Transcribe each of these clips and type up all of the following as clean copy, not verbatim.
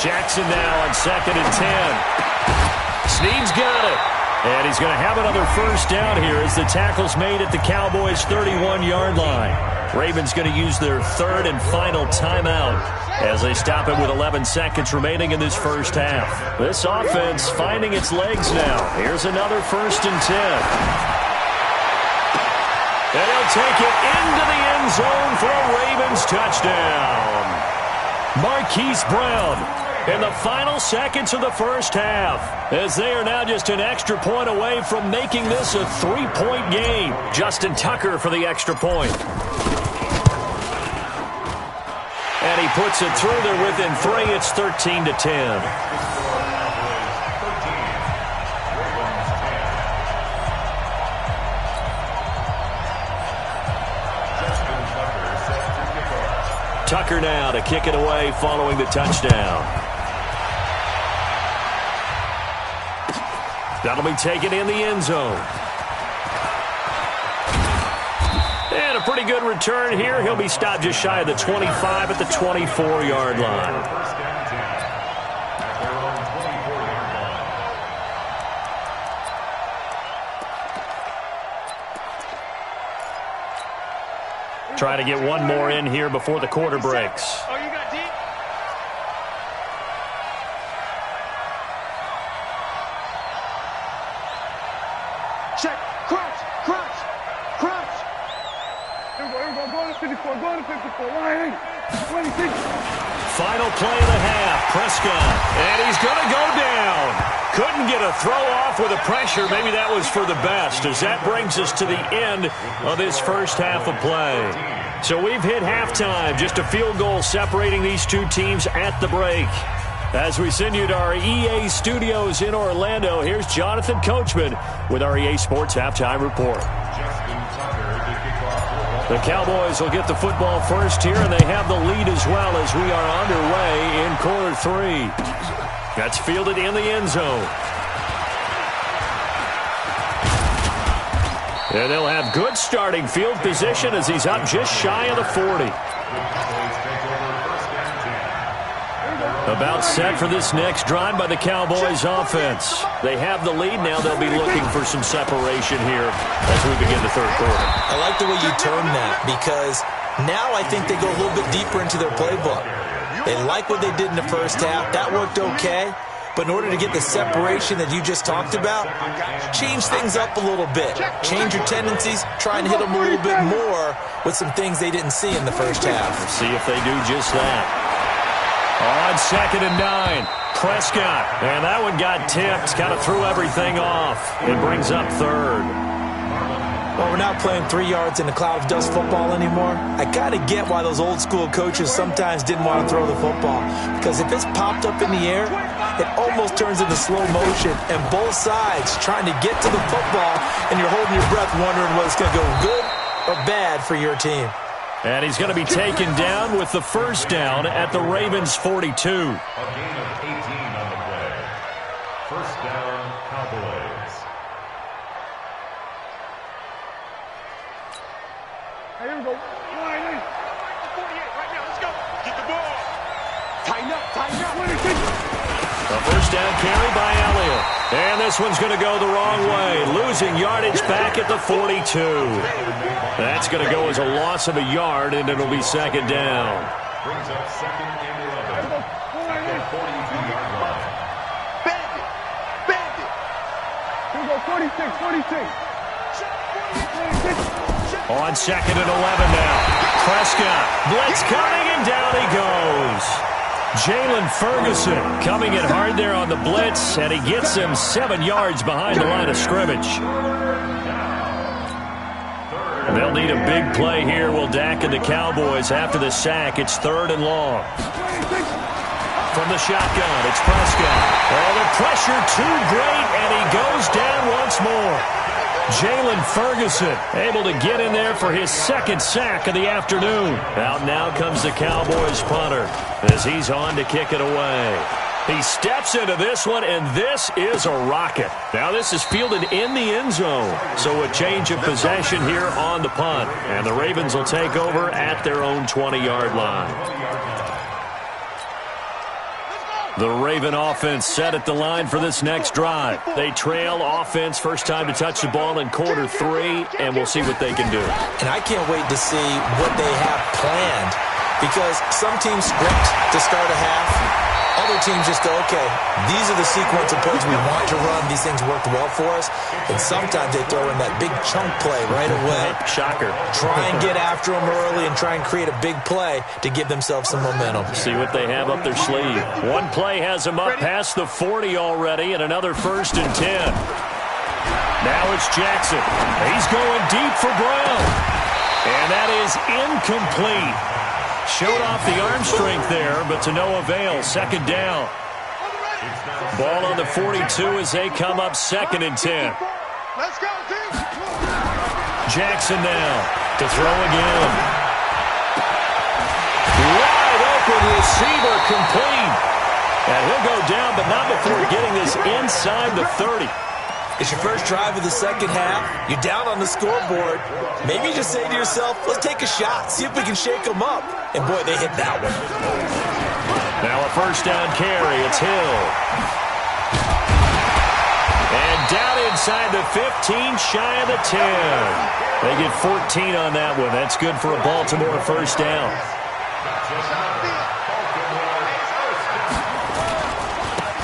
Jackson now on 2nd and 10. Snead's got it. And he's going to have another first down here as the tackle's made at the Cowboys' 31-yard line. Ravens going to use their third and final timeout as they stop it with 11 seconds remaining in this first half. This offense finding its legs now. Here's another 1st and 10. And he'll take it into the end zone for a Ravens touchdown. Marquise Brown in the final seconds of the first half, as they are now just an extra point away from making this a 3-point game. Justin Tucker for the extra point. And he puts it through there within 3. It's 13-10. Tucker now to kick it away following the touchdown. That'll be taken in the end zone. And a pretty good return here. He'll be stopped just shy of the 25 at the 24-yard line. Try to get one more in here before the quarter breaks. Oh, you got deep? Check. Crouch. Crouch. Crouch. Here we go. Go to 54. Go to 54. Line 26. Final play of the half. Prescott. And he's going to go down. Couldn't get a throw off with the pressure. Maybe that was for the best, as that brings us to the end of this first half of play. So we've hit halftime. Just a field goal separating these two teams at the break. As we send you to our EA studios in Orlando, here's Jonathan Coachman with our EA Sports Halftime Report. The Cowboys will get the football first here, and they have the lead as well as we are underway in quarter 3. That's fielded in the end zone. And they'll have good starting field position as he's up just shy of the 40. About set for this next drive by the Cowboys offense. They have the lead now. They'll be looking for some separation here as we begin the third quarter. I like the way you term that, because now I think they go a little bit deeper into their playbook. They like what they did in the first half. That worked okay. But in order to get the separation that you just talked about, change things up a little bit. Change your tendencies. Try and hit them a little bit more with some things they didn't see in the first half. Let's see if they do just that. On 2nd and 9, Prescott. And that one got tipped. Kind of threw everything off. It brings up 3rd. Well, we're not playing 3 yards in a cloud of dust football anymore. I got to get why those old school coaches sometimes didn't want to throw the football. Because if it's popped up in the air, it almost turns into slow motion. And both sides trying to get to the football, and you're holding your breath wondering whether it's going to go good or bad for your team. And he's going to be taken down with the first down at the Ravens' 42. A gain of 18 on the play. First down, Cowboys. Here we go. Line 48 right now. Let's go. Get the ball. Tighten up. Tighten up. 26. A first down carry by Elliott. And this one's going to go the wrong way. Losing yardage back at the 42. That's going to go as a loss of a yard, and it'll be 2nd down. Brings up 2nd and 11. At the 42-yard line. Bandit. Bandit. Here we go. 46. 46. On 2nd and 11 now. Prescott. Blitz coming, and down he goes. Jalen Ferguson coming in hard there on the blitz, and he gets him 7 yards behind the line of scrimmage. They'll need a big play here. Will Dak and the Cowboys after the sack. It's 3rd and long. From the shotgun, it's Prescott. Oh, the pressure too great, and he goes down once more. Jalen Ferguson able to get in there for his 2nd sack of the afternoon. Out now comes the Cowboys punter as he's on to kick it away. He steps into this one, and this is a rocket. Now this is fielded in the end zone. So a change of possession here on the punt. And the Ravens will take over at their own 20-yard line. The Raven offense set at the line for this next drive. They trail offense, first time to touch the ball in quarter 3, and we'll see what they can do. And I can't wait to see what they have planned, because some teams script to start a half. Other teams just go, okay, these are the sequence of plays we want to run. These things worked well for us. And sometimes they throw in that big chunk play right away. Shocker. Try and get after them early and try and create a big play to give themselves some momentum. See what they have up their sleeve. One play has them up past the 40 already, and another 1st and 10. Now it's Jackson. He's going deep for Brown. And that is incomplete. Showed off the arm strength there, but to no avail. 2nd down. Ball on the 42 as they come up 2nd and 10. Let's go, team. Jackson now to throw again. Wide open receiver complete. And he'll go down, but not before getting this inside the 30. It's your first drive of the second half. You're down on the scoreboard. Maybe you just say to yourself, let's take a shot, see if we can shake them up. And, boy, they hit that one. Now a 1st down carry. It's Hill. And down inside the 15, shy of the 10. They get 14 on that one. That's good for a Baltimore 1st down.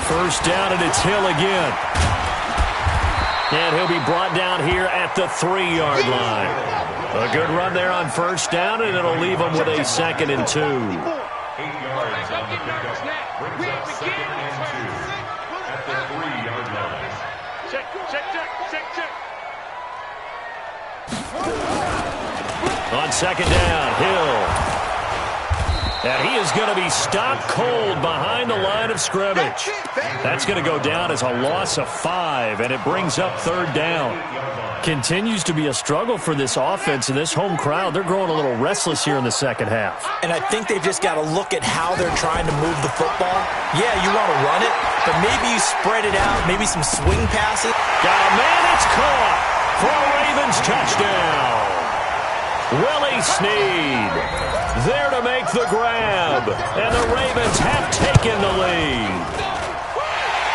1st down, and it's Hill again. And he'll be brought down here at the 3-yard line. A good run there on 1st down, and it'll leave them with a 2nd and 2. 8 yards on the pickup. Brings up 2nd and 2 at the 3-yard line. Check. On 2nd down, Hill. And he is going to be stopped cold behind the line of scrimmage. That's going to go down as a loss of 5, and it brings up 3rd down. Continues to be a struggle for this offense and this home crowd. They're growing a little restless here in the second half. And I think they've just got to look at how they're trying to move the football. Yeah, you want to run it, but maybe you spread it out, maybe some swing passes. Got a man, it's caught for a Ravens touchdown. Willie Snead there to make the grab, and the Ravens have taken the lead.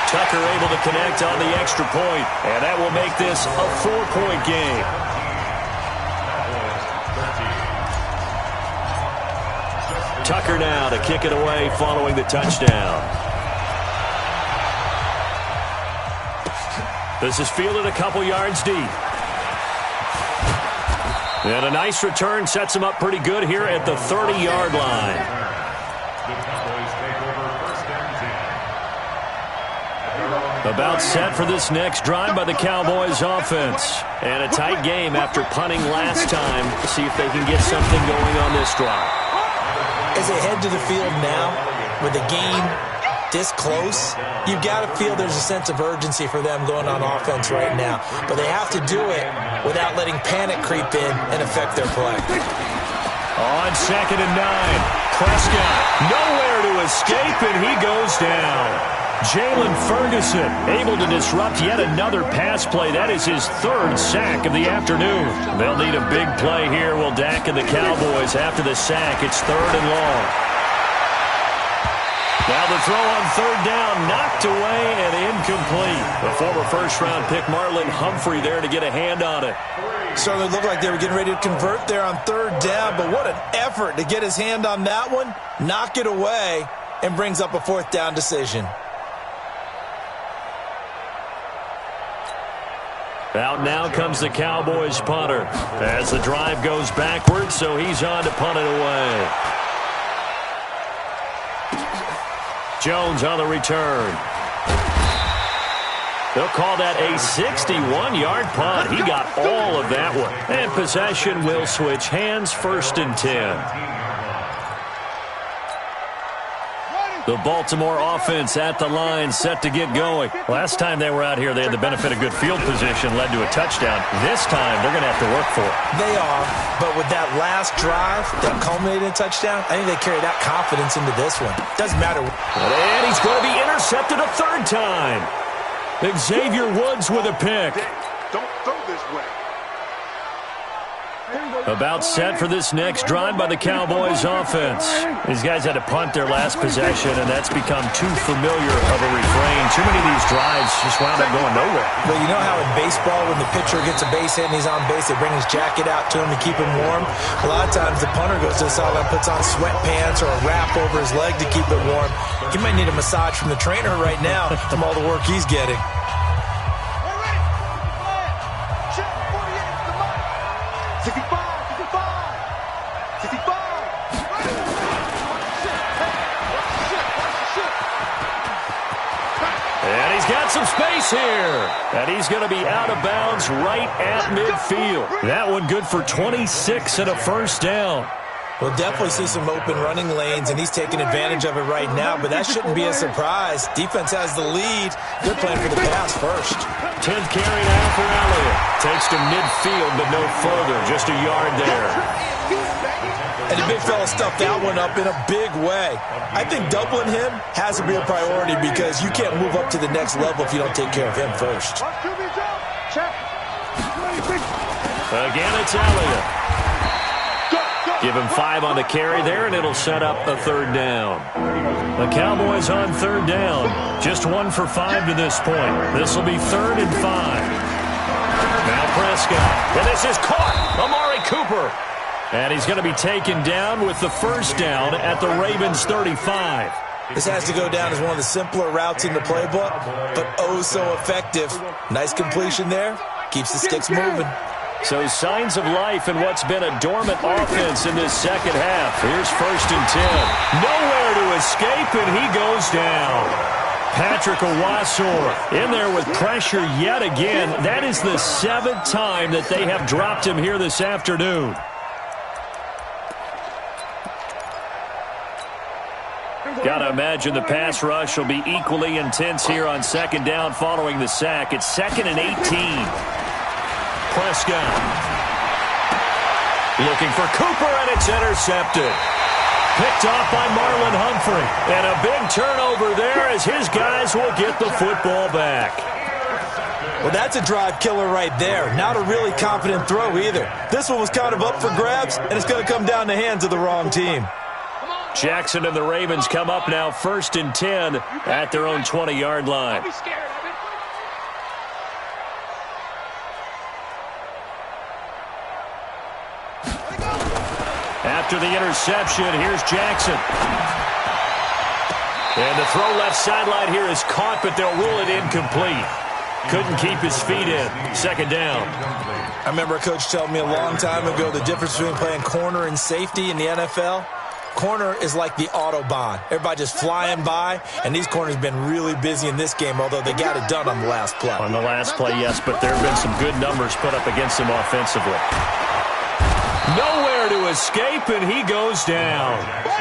Tucker able to connect on the extra point, and that will make this a 4-point game. Tucker now to kick it away following the touchdown. This is fielded a couple yards deep. And a nice return sets him up pretty good here at the 30-yard line. The Cowboys take over 1st and 10. About set for this next drive by the Cowboys offense. And a tight game after punting last time. See if they can get something going on this drive. As they head to the field now, with the game this close, you've got to feel there's a sense of urgency for them going on offense right now. But they have to do it without letting panic creep in and affect their play. On 2nd and 9, Prescott nowhere to escape, and he goes down. Jalen Ferguson able to disrupt yet another pass play. That is his 3rd sack of the afternoon. They'll need a big play here. Will Dak and the Cowboys after the sack. It's 3rd and long. Now the throw on 3rd down, knocked away and incomplete. The former 1st-round pick Marlon Humphrey there to get a hand on it. Certainly looked like they were getting ready to convert there on 3rd down, but what an effort to get his hand on that one, knock it away, and brings up a 4th down decision. Out now comes the Cowboys punter as the drive goes backwards, so he's on to punt it away. Jones on the return. They'll call that a 61-yard punt. He got all of that one. And possession will switch hands, 1st and 10. The Baltimore offense at the line, set to get going. Last time they were out here, they had the benefit of good field position, led to a touchdown. This time, they're going to have to work for it. They are, but with that last drive that culminated in a touchdown, I think they carry that confidence into this one. Doesn't matter. And he's going to be intercepted a 3rd time. Xavier Woods with a pick. Don't throw this way. About set for this next drive by the Cowboys offense. These guys had to punt their last possession, and that's become too familiar of a refrain. Too many of these drives just wound up going nowhere. Well, you know how in baseball when the pitcher gets a base hit and he's on base, they bring his jacket out to him to keep him warm? A lot of times the punter goes to the sideline, puts on sweatpants or a wrap over his leg to keep it warm. He might need a massage from the trainer right now from all the work he's getting. And he's got some space here. And he's going to be out of bounds right at midfield. That one good for 26 and a first down. We'll definitely see some open running lanes, and he's taking advantage of it right now, but that shouldn't be a surprise. Defense has the lead. They're playing for the pass first. 10th carry now for Elliott. Takes to midfield, but no further. Just a yard there. And the big fella stuffed that one up in a big way. I think doubling him has to be a priority because you can't move up to the next level if you don't take care of him first. Again, it's Elliott. Give him 5 on the carry there, and it'll set up a third down. The Cowboys on third down. Just 1 for 5 to this point. This will be 3rd and 5. Now Prescott. And this is caught. Amari Cooper. And he's going to be taken down with the first down at the Ravens 35. This has to go down as one of the simpler routes in the playbook, but oh so effective. Nice completion there. Keeps the sticks moving. So signs of life in what's been a dormant offense in this second half. Here's 1st and 10. Nowhere to escape, and he goes down. Patrick Owasor in there with pressure yet again. That is the 7th time that they have dropped him here this afternoon. Got to imagine the pass rush will be equally intense here on 2nd down following the sack. It's 2nd and 18. Prescott looking for Cooper, and it's intercepted. Picked off by Marlon Humphrey. And a big turnover there as his guys will get the football back. Well, that's a drive killer right there. Not a really confident throw either. This one was kind of up for grabs, and it's going to come down the hands of the wrong team. Jackson and the Ravens come up now 1st and 10 at their own 20-yard line. After the interception, here's Jackson. And the throw left sideline here is caught, but they'll rule it incomplete. Couldn't keep his feet in. 2nd down. I remember a coach telling me a long time ago the difference between playing corner and safety in the NFL. Corner is like the Autobahn. Everybody just flying by, and these corners have been really busy in this game, although they got it done on the last play. On the last play, yes, but there have been some good numbers put up against him offensively. Nowhere to escape, and he goes down.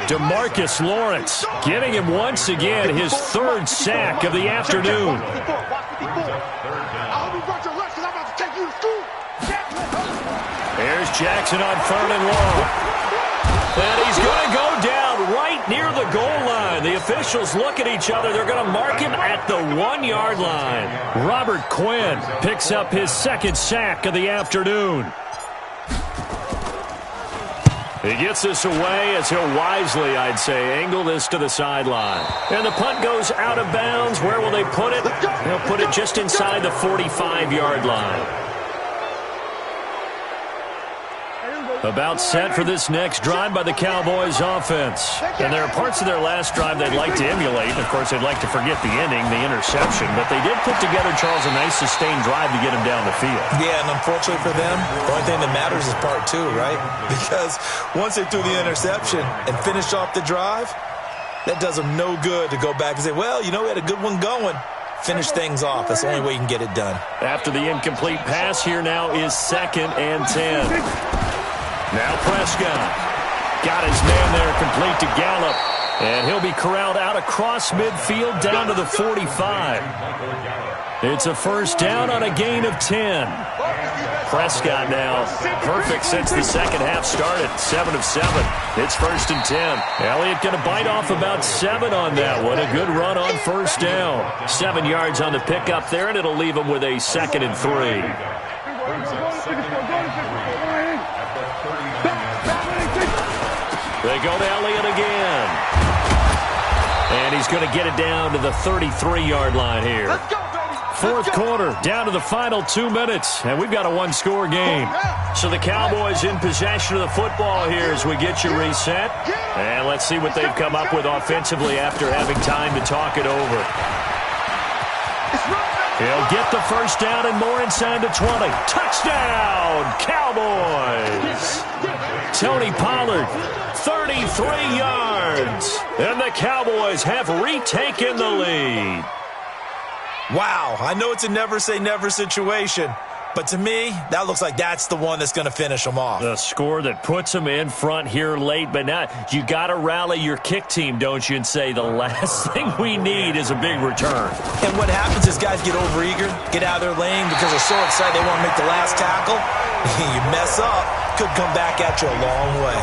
DeMarcus Lawrence getting him once again his 3rd sack of the afternoon. There's Jackson on 3rd and long. And he's going to go down right near the goal line. The officials look at each other. They're going to mark him at the 1-yard line. Robert Quinn picks up his 2nd sack of the afternoon. He gets this away as he'll wisely, I'd say, angle this to the sideline. And the punt goes out of bounds. Where will they put it? They'll put it just inside the 45-yard line. About set for this next drive by the Cowboys offense. And there are parts of their last drive they'd like to emulate. Of course, they'd like to forget the ending, the interception. But they did put together, Charles, a nice sustained drive to get him down the field. Yeah, and unfortunately for them, the only thing that matters is part 2, right? Because once they threw the interception and finished off the drive, that does them no good to go back and say, well, you know, we had a good one going. Finish things off. That's the only way you can get it done. After the incomplete pass, here now is 2nd and 10. Now Prescott got his man there complete to Gallup. And he'll be corralled out across midfield down to the 45. It's a 1st down on a gain of 10. Prescott now perfect since the second half started. 7 of 7. It's 1st and 10. Elliott going to bite off about 7 on that one. A good run on 1st down. 7 yards on the pickup there, and it'll leave him with a 2nd and 3. They go to Elliott again. And he's going to get it down to the 33-yard line here. Let's go, baby. Fourth quarter, down to the final 2 minutes, and we've got a one-score game. So the Cowboys in possession of the football here as we get you reset. And let's see what they've come up with offensively after having time to talk it over. He'll get the first down and more inside the 20. Touchdown, Cowboys! Tony Pollard, 33 yards. And the Cowboys have retaken the lead. Wow, I know it's a never-say-never situation, but to me, that looks like that's the one that's going to finish them off. The score that puts them in front here late, but now you got to rally your kick team, don't you, and say the last thing we need is a big return. And what happens is guys get overeager, get out of their lane because they're so excited they want to make the last tackle. You mess up, could come back at you a long way.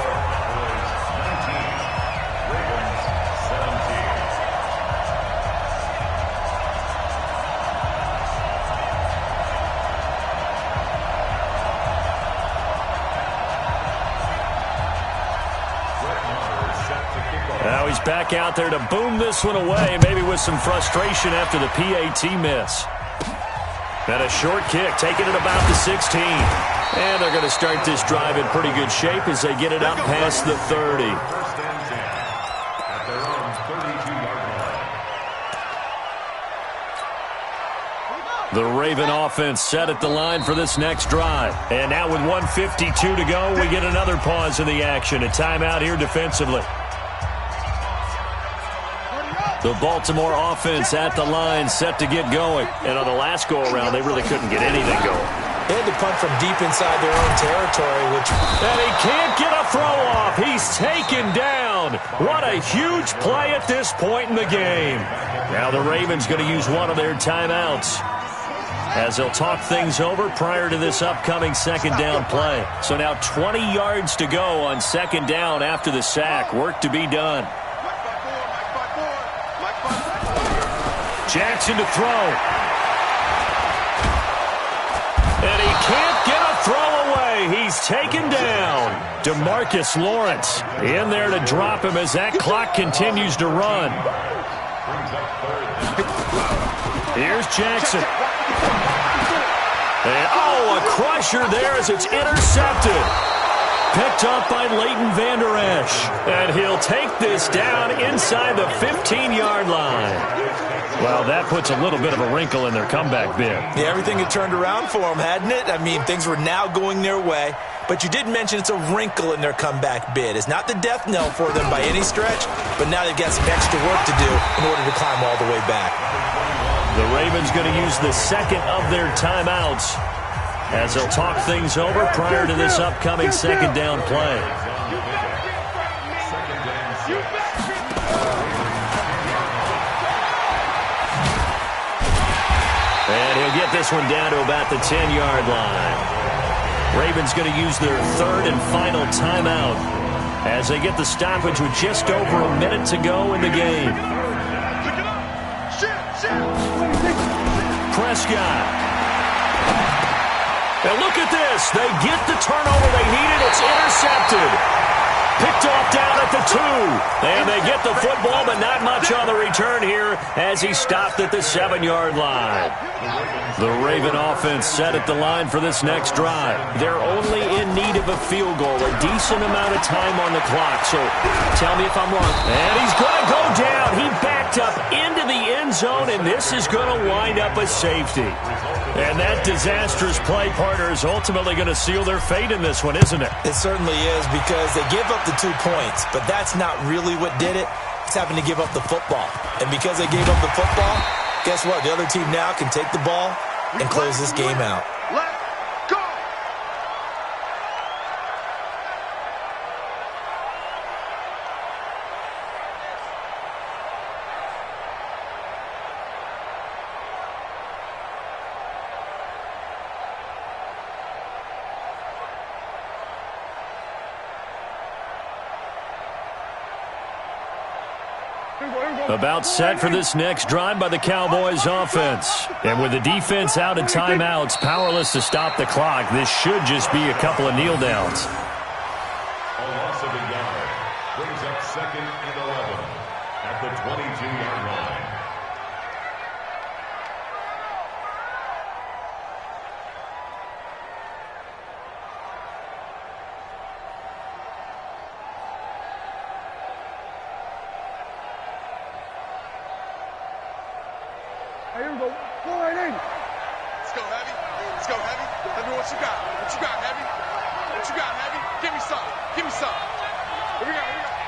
Now he's back out there to boom this one away, maybe with some frustration after the PAT miss. And a short kick, taking it about the 16. And they're going to start this drive in pretty good shape as they get it up past the 30. First and 10 at their own 32-yard line. The Raven offense set at the line for this next drive. And now with 1:52 to go, we get another pause in the action. A timeout here defensively. The Baltimore offense at the line, set to get going. And on the last go-around, they really couldn't get anything going. They had to punt from deep inside their own territory, And he can't get a throw-off. He's taken down. What a huge play at this point in the game. Now the Ravens going to use one of their timeouts as they'll talk things over prior to this upcoming second down play. So now 20 yards to go on second down after the sack. Work to be done. Jackson to throw. And he can't get a throw away. He's taken down. DeMarcus Lawrence in there to drop him as that clock continues to run. Here's Jackson. And, a crusher there as it's intercepted. Picked up by Leighton Vander Esch. And he'll take this down inside the 15-yard line. Well, that puts a little bit of a wrinkle in their comeback bid. Yeah, everything had turned around for them, hadn't it? I mean, things were now going their way. But you did mention it's a wrinkle in their comeback bid. It's not the death knell for them by any stretch, but now they've got some extra work to do in order to climb all the way back. The Ravens going to use the second of their timeouts as they'll talk things over prior to this upcoming second down play. And he'll get this one down to about the 10-yard line. Ravens going to use their third and final timeout as they get the stoppage with just over a minute to go in the game. Prescott. And look at this. They get the turnover they needed. It's intercepted. Picked off down at the 2. And they get the football, but not much on the return here as he stopped at the 7-yard line. The Raven offense set at the line for this next drive. They're only in need of a field goal, a decent amount of time on the clock. So tell me if I'm wrong. And he's going to go down. He backed up into the end zone, and this is going to wind up a safety. And that disastrous play, partner, is ultimately going to seal their fate in this one, isn't it? It certainly is, because they give up the 2 points, but that's not really what did it. It's having to give up the football. And because they gave up the football, guess what? The other team now can take the ball and close this game out. Let's go! About set for this next drive by the Cowboys offense. And with the defense out of timeouts, powerless to stop the clock, this should just be a couple of kneel downs. A loss of a yard. Hey, here we go. Go right in. Let's go, Heavy. Let's go, Heavy. Tell me what you got. What you got, Heavy? What you got, Heavy? Give me some. Give me some. Here we go. Here we go.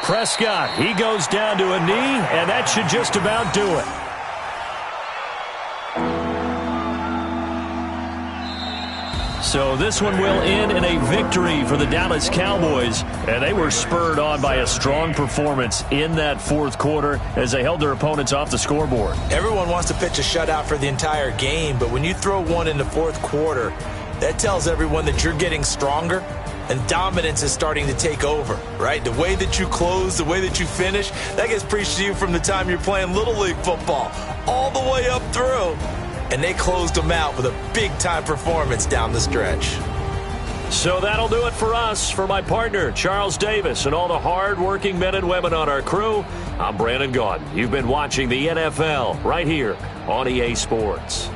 Prescott, he goes down to a knee, and that should just about do it. So this one will end in a victory for the Dallas Cowboys, and they were spurred on by a strong performance in that fourth quarter as they held their opponents off the scoreboard. Everyone wants to pitch a shutout for the entire game, but when you throw one in the fourth quarter, that tells everyone that you're getting stronger and dominance is starting to take over, right? The way that you close, the way that you finish, that gets preached to you from the time you're playing Little League football all the way up through. And they closed them out with a big-time performance down the stretch. So that'll do it for us. For my partner, Charles Davis, and all the hard-working men and women on our crew, I'm Brandon Gaudin. You've been watching the NFL right here on EA Sports.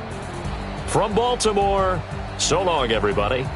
From Baltimore, so long, everybody.